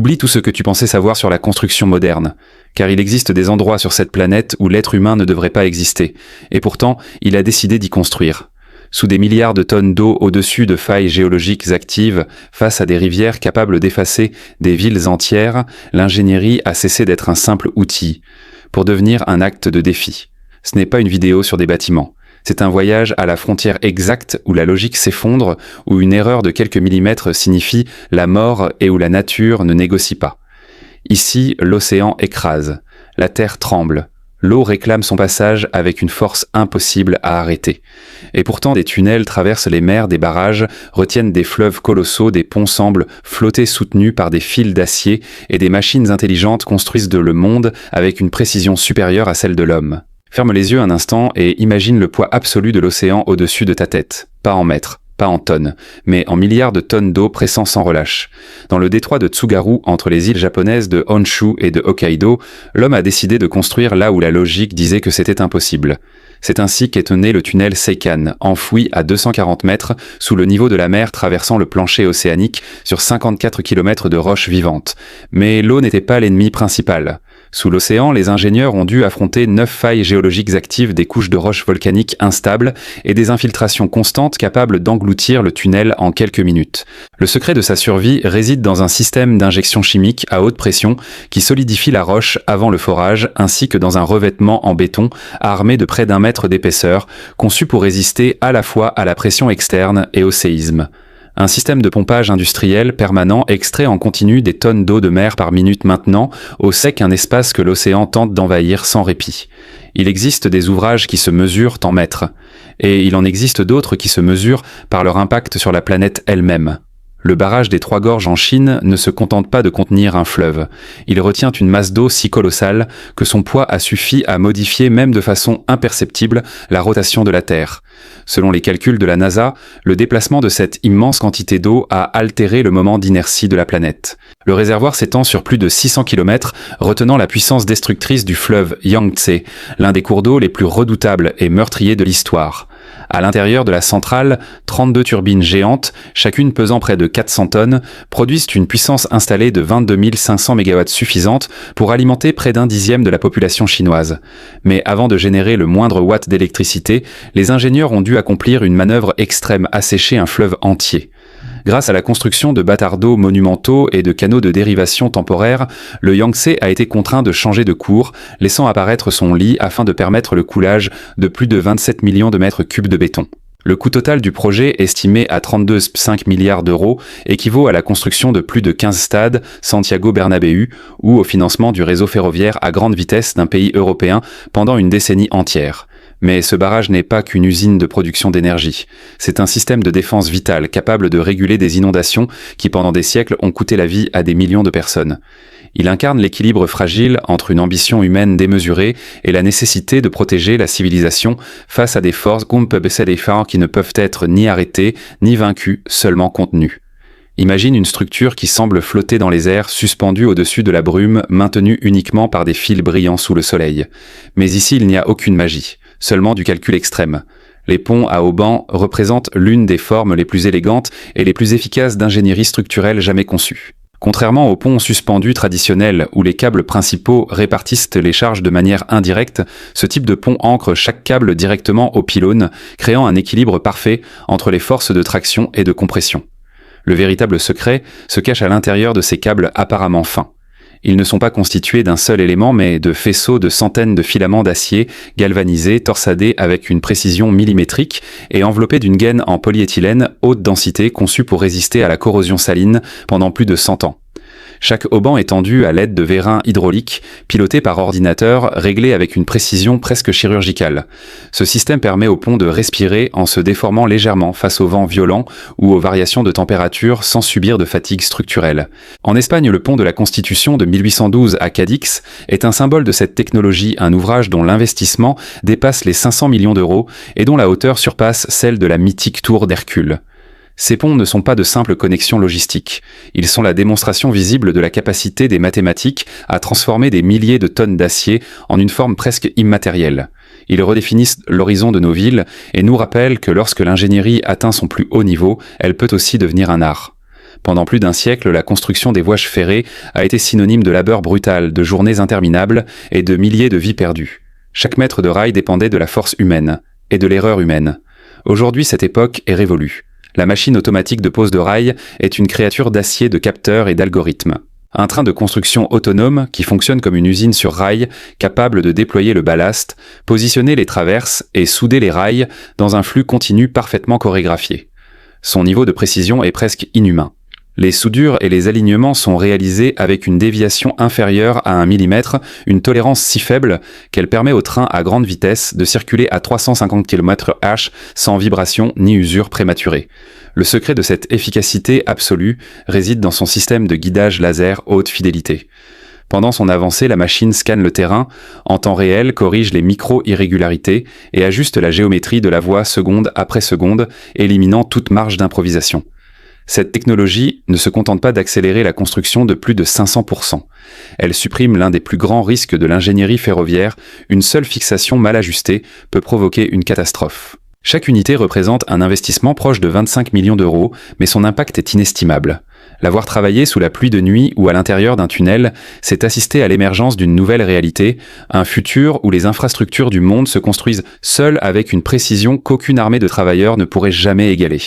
Oublie tout ce que tu pensais savoir sur la construction moderne, car il existe des endroits sur cette planète où l'être humain ne devrait pas exister, et pourtant, il a décidé d'y construire. Sous des milliards de tonnes d'eau au-dessus de failles géologiques actives, face à des rivières capables d'effacer des villes entières, l'ingénierie a cessé d'être un simple outil, pour devenir un acte de défi. Ce n'est pas une vidéo sur des bâtiments. C'est un voyage à la frontière exacte où la logique s'effondre, où une erreur de quelques millimètres signifie la mort et où la nature ne négocie pas. Ici, l'océan écrase, la terre tremble, l'eau réclame son passage avec une force impossible à arrêter. Et pourtant, des tunnels traversent les mers, des barrages retiennent des fleuves colossaux, des ponts semblent flotter soutenus par des fils d'acier et des machines intelligentes construisent le monde avec une précision supérieure à celle de l'homme. Ferme les yeux un instant et imagine le poids absolu de l'océan au-dessus de ta tête. Pas en mètres, pas en tonnes, mais en milliards de tonnes d'eau pressant sans relâche. Dans le détroit de Tsugaru, entre les îles japonaises de Honshu et de Hokkaido, l'homme a décidé de construire là où la logique disait que c'était impossible. C'est ainsi qu'est né le tunnel Seikan, enfoui à 240 mètres sous le niveau de la mer traversant le plancher océanique sur 54 km de roches vivantes. Mais l'eau n'était pas l'ennemi principal. Sous l'océan, les ingénieurs ont dû affronter 9 failles géologiques actives, des couches de roches volcaniques instables et des infiltrations constantes capables d'engloutir le tunnel en quelques minutes. Le secret de sa survie réside dans un système d'injection chimique à haute pression qui solidifie la roche avant le forage, ainsi que dans un revêtement en béton armé de près d'1 mètre d'épaisseur, conçu pour résister à la fois à la pression externe et au séisme. Un système de pompage industriel permanent extrait en continu des tonnes d'eau de mer par minute maintenant, au sec un espace que l'océan tente d'envahir sans répit. Il existe des ouvrages qui se mesurent en mètres, et il en existe d'autres qui se mesurent par leur impact sur la planète elle-même. Le barrage des Trois Gorges en Chine ne se contente pas de contenir un fleuve. Il retient une masse d'eau si colossale que son poids a suffi à modifier même de façon imperceptible la rotation de la Terre. Selon les calculs de la NASA, le déplacement de cette immense quantité d'eau a altéré le moment d'inertie de la planète. Le réservoir s'étend sur plus de 600 km, retenant la puissance destructrice du fleuve Yangtze, l'un des cours d'eau les plus redoutables et meurtriers de l'histoire. À l'intérieur de la centrale, 32 turbines géantes, chacune pesant près de 400 tonnes, produisent une puissance installée de 22 500 MW suffisante pour alimenter près d'1 dixième de la population chinoise. Mais avant de générer le moindre watt d'électricité, les ingénieurs ont dû accomplir une manœuvre extrême, assécher un fleuve entier. Grâce à la construction de bâtards d'eau monumentaux et de canaux de dérivation temporaire, le Yangtze a été contraint de changer de cours, laissant apparaître son lit afin de permettre le coulage de plus de 27 millions de mètres cubes de béton. Le coût total du projet, estimé à 32,5 milliards d'euros, équivaut à la construction de plus de 15 stades Santiago Bernabéu ou au financement du réseau ferroviaire à grande vitesse d'un pays européen pendant une décennie entière. Mais ce barrage n'est pas qu'une usine de production d'énergie. C'est un système de défense vital capable de réguler des inondations qui pendant des siècles ont coûté la vie à des millions de personnes. Il incarne l'équilibre fragile entre une ambition humaine démesurée et la nécessité de protéger la civilisation face à des forces qui ne peuvent être ni arrêtées ni vaincues, seulement contenues. Imagine une structure qui semble flotter dans les airs, suspendue au-dessus de la brume, maintenue uniquement par des fils brillants sous le soleil. Mais ici, il n'y a aucune magie, seulement du calcul extrême. Les ponts à haubans représentent l'une des formes les plus élégantes et les plus efficaces d'ingénierie structurelle jamais conçues. Contrairement aux ponts suspendus traditionnels où les câbles principaux répartissent les charges de manière indirecte, ce type de pont ancre chaque câble directement au pylône, créant un équilibre parfait entre les forces de traction et de compression. Le véritable secret se cache à l'intérieur de ces câbles apparemment fins. Ils ne sont pas constitués d'un seul élément, mais de faisceaux de centaines de filaments d'acier galvanisés, torsadés avec une précision millimétrique et enveloppés d'une gaine en polyéthylène haute densité conçue pour résister à la corrosion saline pendant plus de 100 ans. Chaque auban est tendu à l'aide de vérins hydrauliques, pilotés par ordinateur, réglés avec une précision presque chirurgicale. Ce système permet au pont de respirer en se déformant légèrement face aux vents violents ou aux variations de température sans subir de fatigue structurelle. En Espagne, le pont de la Constitution de 1812 à Cadix est un symbole de cette technologie, un ouvrage dont l'investissement dépasse les 500 millions d'euros et dont la hauteur surpasse celle de la mythique tour d'Hercule. Ces ponts ne sont pas de simples connexions logistiques. Ils sont la démonstration visible de la capacité des mathématiques à transformer des milliers de tonnes d'acier en une forme presque immatérielle. Ils redéfinissent l'horizon de nos villes et nous rappellent que lorsque l'ingénierie atteint son plus haut niveau, elle peut aussi devenir un art. Pendant plus d'un siècle, la construction des voies ferrées a été synonyme de labeur brutal, de journées interminables et de milliers de vies perdues. Chaque mètre de rail dépendait de la force humaine et de l'erreur humaine. Aujourd'hui, cette époque est révolue. La machine automatique de pose de rail est une créature d'acier, de capteurs et d'algorithmes. Un train de construction autonome qui fonctionne comme une usine sur rail, capable de déployer le ballast, positionner les traverses et souder les rails dans un flux continu parfaitement chorégraphié. Son niveau de précision est presque inhumain. Les soudures et les alignements sont réalisés avec une déviation inférieure à 1 mm, une tolérance si faible qu'elle permet au train à grande vitesse de circuler à 350 km/h sans vibration ni usure prématurée. Le secret de cette efficacité absolue réside dans son système de guidage laser haute fidélité. Pendant son avancée, la machine scanne le terrain, en temps réel corrige les micro-irrégularités et ajuste la géométrie de la voie seconde après seconde, éliminant toute marge d'improvisation. Cette technologie ne se contente pas d'accélérer la construction de plus de 500%. Elle supprime l'un des plus grands risques de l'ingénierie ferroviaire, une seule fixation mal ajustée peut provoquer une catastrophe. Chaque unité représente un investissement proche de 25 millions d'euros, mais son impact est inestimable. L'avoir travaillé sous la pluie de nuit ou à l'intérieur d'un tunnel, c'est assister à l'émergence d'une nouvelle réalité, un futur où les infrastructures du monde se construisent seules avec une précision qu'aucune armée de travailleurs ne pourrait jamais égaler.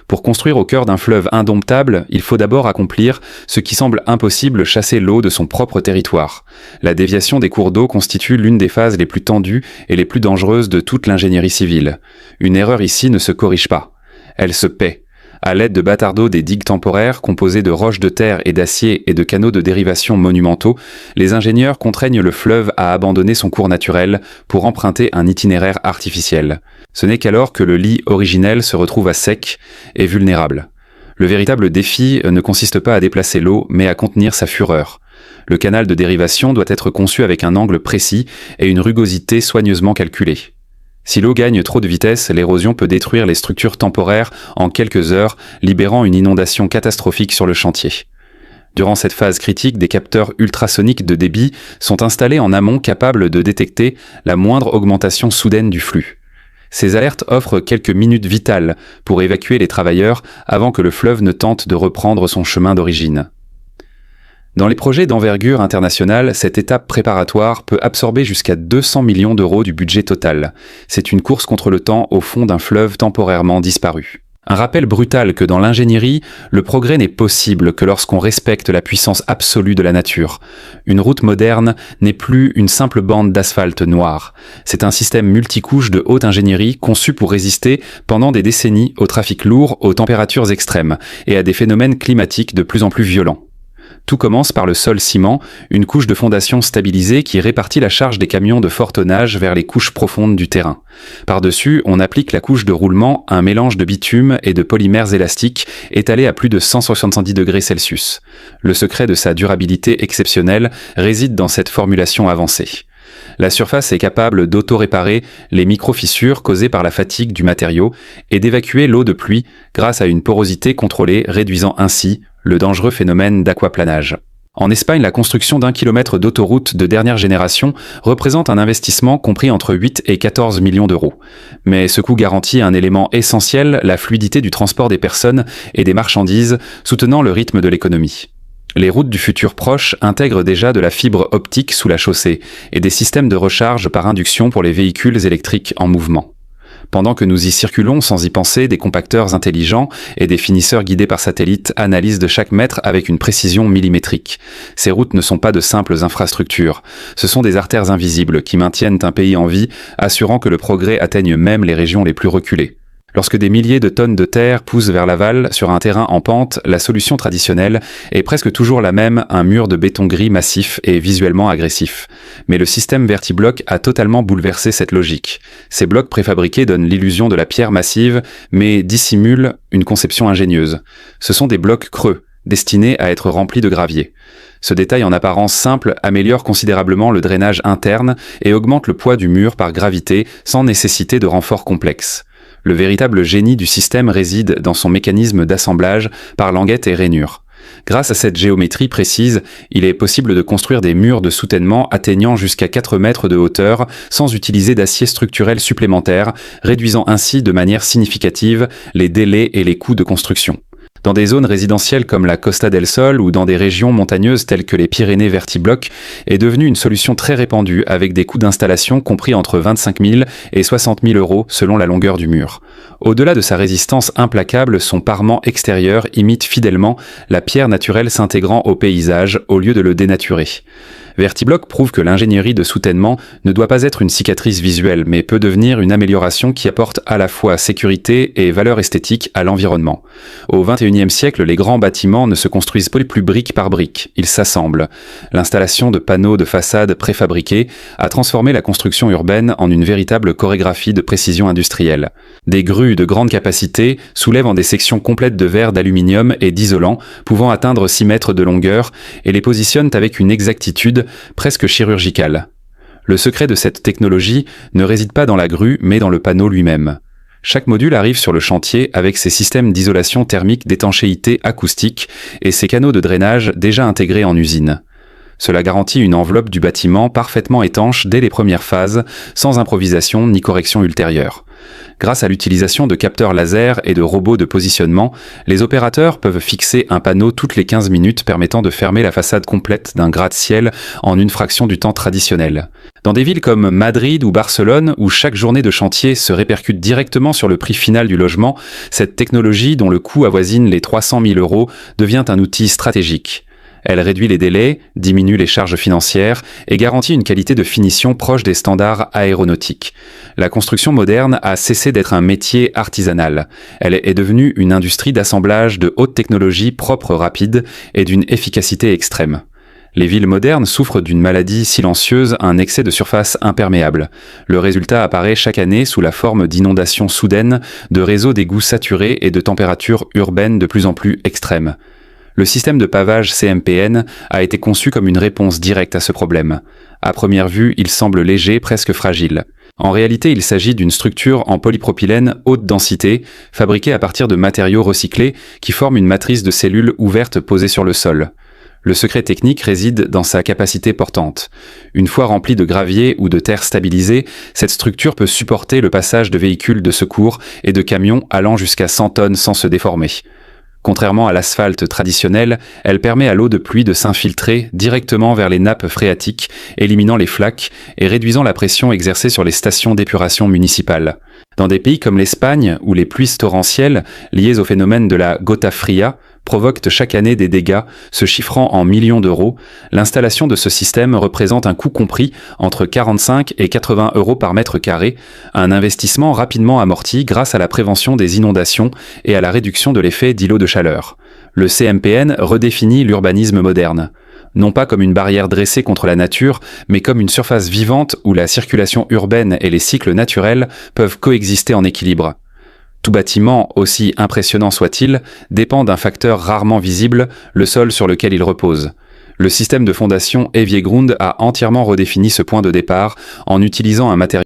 Pour construire au cœur d'un fleuve indomptable, il faut d'abord accomplir ce qui semble impossible, chasser l'eau de son propre territoire. La déviation des cours d'eau constitue l'une des phases les plus tendues et les plus dangereuses de toute l'ingénierie civile. Une erreur ici ne se corrige pas. Elle se paie. À l'aide de bâtardeaux des digues temporaires composées de roches de terre et d'acier et de canaux de dérivation monumentaux, les ingénieurs contraignent le fleuve à abandonner son cours naturel pour emprunter un itinéraire artificiel. Ce n'est qu'alors que le lit originel se retrouve à sec et vulnérable. Le véritable défi ne consiste pas à déplacer l'eau, mais à contenir sa fureur. Le canal de dérivation doit être conçu avec un angle précis et une rugosité soigneusement calculée. Si l'eau gagne trop de vitesse, l'érosion peut détruire les structures temporaires en quelques heures, libérant une inondation catastrophique sur le chantier. Durant cette phase critique, des capteurs ultrasoniques de débit sont installés en amont capables de détecter la moindre augmentation soudaine du flux. Ces alertes offrent quelques minutes vitales pour évacuer les travailleurs avant que le fleuve ne tente de reprendre son chemin d'origine. Dans les projets d'envergure internationale, cette étape préparatoire peut absorber jusqu'à 200 millions d'euros du budget total. C'est une course contre le temps au fond d'un fleuve temporairement disparu. Un rappel brutal que dans l'ingénierie, le progrès n'est possible que lorsqu'on respecte la puissance absolue de la nature. Une route moderne n'est plus une simple bande d'asphalte noir. C'est un système multicouche de haute ingénierie conçu pour résister pendant des décennies au trafic lourd, aux températures extrêmes et à des phénomènes climatiques de plus en plus violents. Tout commence par le sol ciment, une couche de fondation stabilisée qui répartit la charge des camions de fort tonnage vers les couches profondes du terrain. Par-dessus, on applique la couche de roulement, un mélange de bitume et de polymères élastiques étalé à plus de 170 degrés Celsius. Le secret de sa durabilité exceptionnelle réside dans cette formulation avancée. La surface est capable d'auto-réparer les micro-fissures causées par la fatigue du matériau et d'évacuer l'eau de pluie grâce à une porosité contrôlée, réduisant ainsi le dangereux phénomène d'aquaplanage. En Espagne, la construction d'1 kilomètre d'autoroute de dernière génération représente un investissement compris entre 8 et 14 millions d'euros. Mais ce coût garantit un élément essentiel, la fluidité du transport des personnes et des marchandises, soutenant le rythme de l'économie. Les routes du futur proche intègrent déjà de la fibre optique sous la chaussée et des systèmes de recharge par induction pour les véhicules électriques en mouvement. Pendant que nous y circulons sans y penser, des compacteurs intelligents et des finisseurs guidés par satellite analysent de chaque mètre avec une précision millimétrique. Ces routes ne sont pas de simples infrastructures. Ce sont des artères invisibles qui maintiennent un pays en vie, assurant que le progrès atteigne même les régions les plus reculées. Lorsque des milliers de tonnes de terre poussent vers l'aval sur un terrain en pente, la solution traditionnelle est presque toujours la même, un mur de béton gris massif et visuellement agressif. Mais le système Vertiblock a totalement bouleversé cette logique. Ces blocs préfabriqués donnent l'illusion de la pierre massive, mais dissimulent une conception ingénieuse. Ce sont des blocs creux, destinés à être remplis de gravier. Ce détail en apparence simple améliore considérablement le drainage interne et augmente le poids du mur par gravité sans nécessité de renforts complexes. Le véritable génie du système réside dans son mécanisme d'assemblage par languettes et rainures. Grâce à cette géométrie précise, il est possible de construire des murs de soutènement atteignant jusqu'à 4 mètres de hauteur sans utiliser d'acier structurel supplémentaire, réduisant ainsi de manière significative les délais et les coûts de construction. Dans des zones résidentielles comme la Costa del Sol ou dans des régions montagneuses telles que les Pyrénées, Vertibloc est devenue une solution très répandue avec des coûts d'installation compris entre 25 000 et 60 000 euros selon la longueur du mur. Au-delà de sa résistance implacable, son parement extérieur imite fidèlement la pierre naturelle s'intégrant au paysage au lieu de le dénaturer. Vertibloc prouve que l'ingénierie de soutènement ne doit pas être une cicatrice visuelle, mais peut devenir une amélioration qui apporte à la fois sécurité et valeur esthétique à l'environnement. Au XXIe siècle, les grands bâtiments ne se construisent plus brique par brique, ils s'assemblent. L'installation de panneaux de façade préfabriqués a transformé la construction urbaine en une véritable chorégraphie de précision industrielle. Des grues de grande capacité soulèvent en des sections complètes de verre, d'aluminium et d'isolant, pouvant atteindre 6 mètres de longueur, et les positionnent avec une exactitude presque chirurgicale. Le secret de cette technologie ne réside pas dans la grue, mais dans le panneau lui-même. Chaque module arrive sur le chantier avec ses systèmes d'isolation thermique, d'étanchéité acoustique et ses canaux de drainage déjà intégrés en usine. Cela garantit une enveloppe du bâtiment parfaitement étanche dès les premières phases, sans improvisation ni correction ultérieure. Grâce à l'utilisation de capteurs laser et de robots de positionnement, les opérateurs peuvent fixer un panneau toutes les 15 minutes permettant de fermer la façade complète d'un gratte-ciel en une fraction du temps traditionnel. Dans des villes comme Madrid ou Barcelone, où chaque journée de chantier se répercute directement sur le prix final du logement, cette technologie, dont le coût avoisine les 300 000 euros, devient un outil stratégique. Elle réduit les délais, diminue les charges financières et garantit une qualité de finition proche des standards aéronautiques. La construction moderne a cessé d'être un métier artisanal. Elle est devenue une industrie d'assemblage de haute technologie propre, rapide et d'une efficacité extrême. Les villes modernes souffrent d'une maladie silencieuse, un excès de surface imperméable. Le résultat apparaît chaque année sous la forme d'inondations soudaines, de réseaux d'égouts saturés et de températures urbaines de plus en plus extrêmes. Le système de pavage CMPN a été conçu comme une réponse directe à ce problème. À première vue, il semble léger, presque fragile. En réalité, il s'agit d'une structure en polypropylène haute densité, fabriquée à partir de matériaux recyclés qui forment une matrice de cellules ouvertes posée sur le sol. Le secret technique réside dans sa capacité portante. Une fois remplie de gravier ou de terre stabilisée, cette structure peut supporter le passage de véhicules de secours et de camions allant jusqu'à 100 tonnes sans se déformer. Contrairement à l'asphalte traditionnel, elle permet à l'eau de pluie de s'infiltrer directement vers les nappes phréatiques, éliminant les flaques et réduisant la pression exercée sur les stations d'épuration municipales. Dans des pays comme l'Espagne, où les pluies torrentielles, liées au phénomène de la gota fria, provoquent chaque année des dégâts se chiffrant en millions d'euros, l'installation de ce système représente un coût compris entre 45 et 80 euros par mètre carré, un investissement rapidement amorti grâce à la prévention des inondations et à la réduction de l'effet d'îlot de chaleur. Le CMPN redéfinit l'urbanisme moderne. Non pas comme une barrière dressée contre la nature, mais comme une surface vivante où la circulation urbaine et les cycles naturels peuvent coexister en équilibre. Tout bâtiment, aussi impressionnant soit-il, dépend d'un facteur rarement visible, le sol sur lequel il repose. Le système de fondation Evjegrund a entièrement redéfini ce point de départ en utilisant un matériau